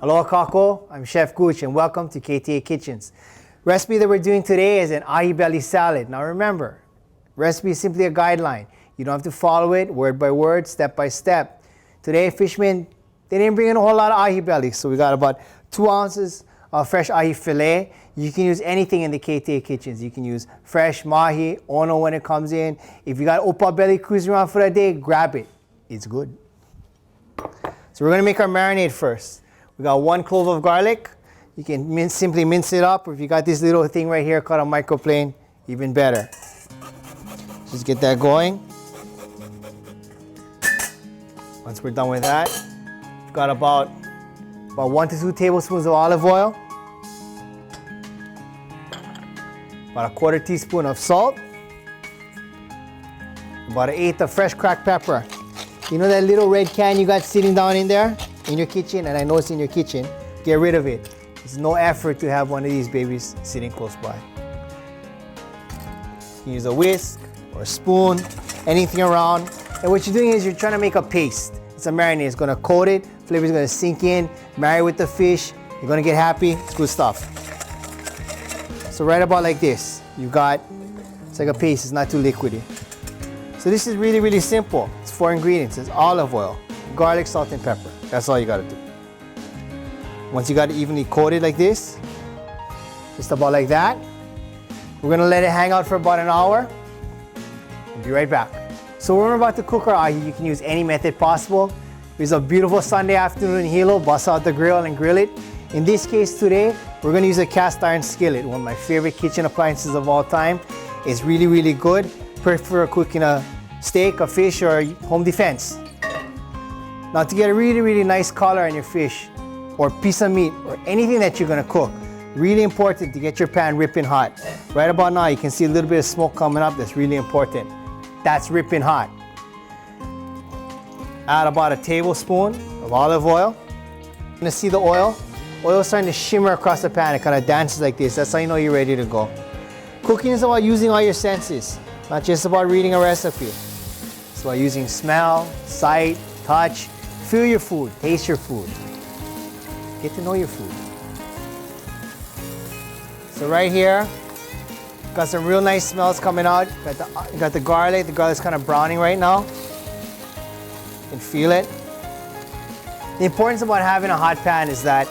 Aloha kako, I'm Chef Gooch and welcome to KTA Kitchens. Recipe that we're doing today is an ahi belly salad. Now remember, recipe is simply a guideline. You don't have to follow it word by word, step by step. Today, fishermen, they didn't bring in a whole lot of ahi belly, so we got about 2 ounces of fresh ahi fillet. You can use anything in the KTA Kitchens. You can use fresh mahi, ono when it comes in. If you got opa belly cruising around for that day, grab it. It's good. So we're gonna make our marinade first. We got 1 clove of garlic. You can simply mince it up, or if you got this little thing right here called a microplane, even better. Just get that going. Once we're done with that, we've got about 1 to 2 tablespoons of olive oil, about 1/4 teaspoon of salt, about 1/8 of fresh cracked pepper. You know that little red can you got sitting down in there in your kitchen, and I know it's in your kitchen, get rid of it. It's no effort to have one of these babies sitting close by. You can use a whisk or a spoon, anything around. And what you're doing is you're trying to make a paste. It's a marinade. It's going to coat it. Flavor's going to sink in, marry with the fish. You're going to get happy. It's good stuff. So right about like this, you got, it's like a paste. It's not too liquidy. So this is really, really simple. It's 4 ingredients. It's olive oil, garlic, salt, and pepper. That's all you got to do. Once you got it evenly coated like this, just about like that, we're going to let it hang out for about an hour. We'll be right back. So when we're about to cook our ahi, you can use any method possible. It's a beautiful Sunday afternoon in Hilo, bust out the grill and grill it. In this case today, we're going to use a cast iron skillet, one of my favorite kitchen appliances of all time. It's really, really good. Perfect for cooking a steak, a fish, or home defense. Now to get a really, really nice color on your fish, or piece of meat, or anything that you're going to cook, really important to get your pan ripping hot. Right about now, you can see a little bit of smoke coming up. That's really important. That's ripping hot. Add about 1 tablespoon of olive oil. You're gonna see the oil. Oil starting to shimmer across the pan. It kind of dances like this. That's how you know you're ready to go. Cooking is about using all your senses, not just about reading a recipe. It's about using smell, sight, touch. Feel your food, taste your food. Get to know your food. So right here, got some real nice smells coming out. Got the garlic. The garlic's kind of browning right now. You can feel it. The importance about having a hot pan is that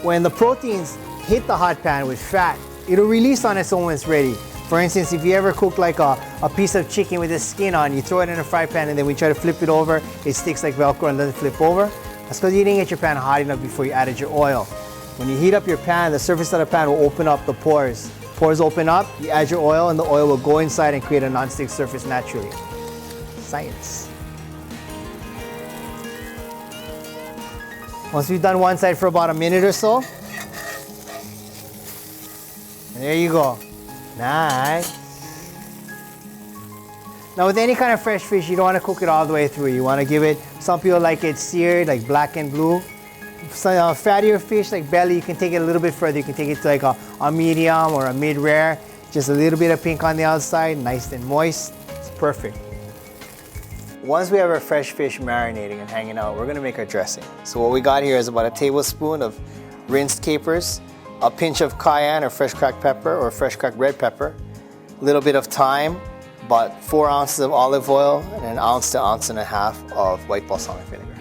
when the proteins hit the hot pan with fat, it'll release on its own when it's ready. For instance, if you ever cook like a piece of chicken with the skin on, you throw it in a fry pan and then when you try to flip it over, it sticks like Velcro and doesn't flip over. That's because you didn't get your pan hot enough before you added your oil. When you heat up your pan, the surface of the pan will open up the pores. Pores open up, you add your oil, and the oil will go inside and create a non-stick surface naturally. Science. Once we've done one side for about a minute or so, and there you go. Nice. Now with any kind of fresh fish, you don't want to cook it all the way through. You want to give it, some people like it seared, like black and blue. Some fattier fish like belly, you can take it a little bit further. You can take it to like a medium or a mid-rare. Just a little bit of pink on the outside, nice and moist. It's perfect. Once we have our fresh fish marinating and hanging out, we're gonna make our dressing. So what we got here is about 1 tablespoon of rinsed capers, a pinch of cayenne or fresh cracked pepper or fresh cracked red pepper, a little bit of thyme, about 4 ounces of olive oil, and 1 ounce to 1.5 ounces of white balsamic vinegar.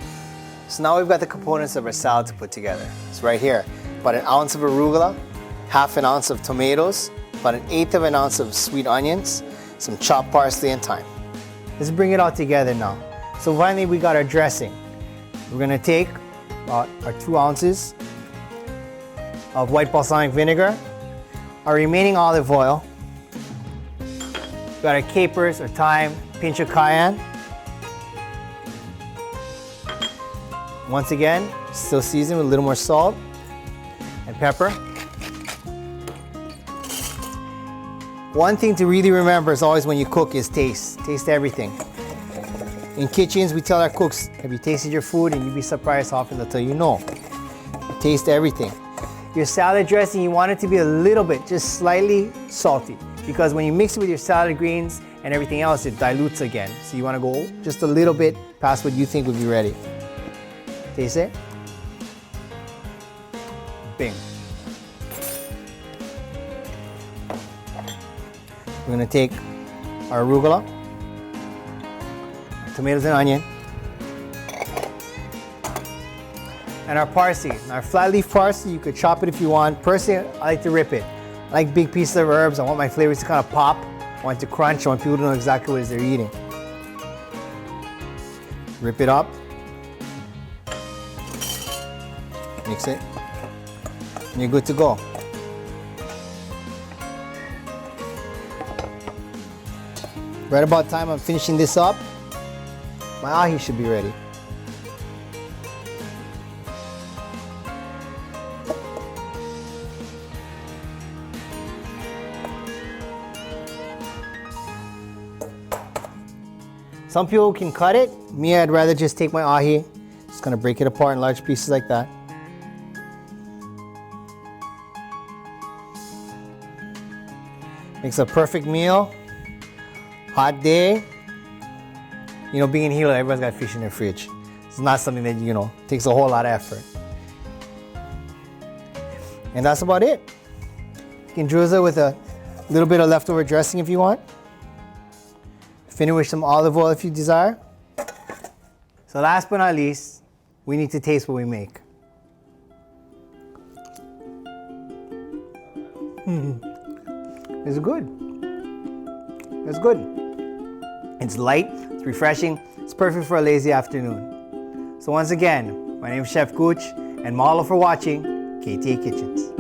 So now we've got the components of our salad to put together. It's right here. About 1 ounce of arugula, 1/2 ounce of tomatoes, about 1/8 ounce of sweet onions, some chopped parsley and thyme. Let's bring it all together now. So finally we got our dressing. We're gonna take about our 2 ounces of white balsamic vinegar, our remaining olive oil, we got our capers or thyme, pinch of cayenne. Once again, still seasoned with a little more salt and pepper. One thing to really remember is always when you cook is taste. Taste everything. In kitchens, we tell our cooks, have you tasted your food? And you'd be surprised how often they'll tell you no. Taste everything. Your salad dressing, you want it to be a little bit, just slightly salty. Because when you mix it with your salad greens and everything else, it dilutes again. So you want to go just a little bit past what you think would be ready. Taste it. Bing. We're gonna take our arugula, tomatoes and onion, and our parsley. Now, our flat leaf parsley, you could chop it if you want. Personally, I like to rip it. I like big pieces of herbs. I want my flavors to kind of pop. I want it to crunch. I want people to know exactly what it is they're eating. Rip it up. Mix it. And you're good to go. Right about time I'm finishing this up, my ahi should be ready. Some people can cut it. Me, I'd rather just take my ahi, just gonna break it apart in large pieces like that. Makes a perfect meal. Hot day. You know, being in Hilo, everyone's got fish in their fridge. It's not something that, you know, takes a whole lot of effort. And that's about it. You can drizzle with a little bit of leftover dressing if you want. Finish with some olive oil if you desire. So last but not least, we need to taste what we make. It's good. It's good. It's light, it's refreshing, it's perfect for a lazy afternoon. So once again, my name is Chef Cooch, and mahalo for watching KTA Kitchens.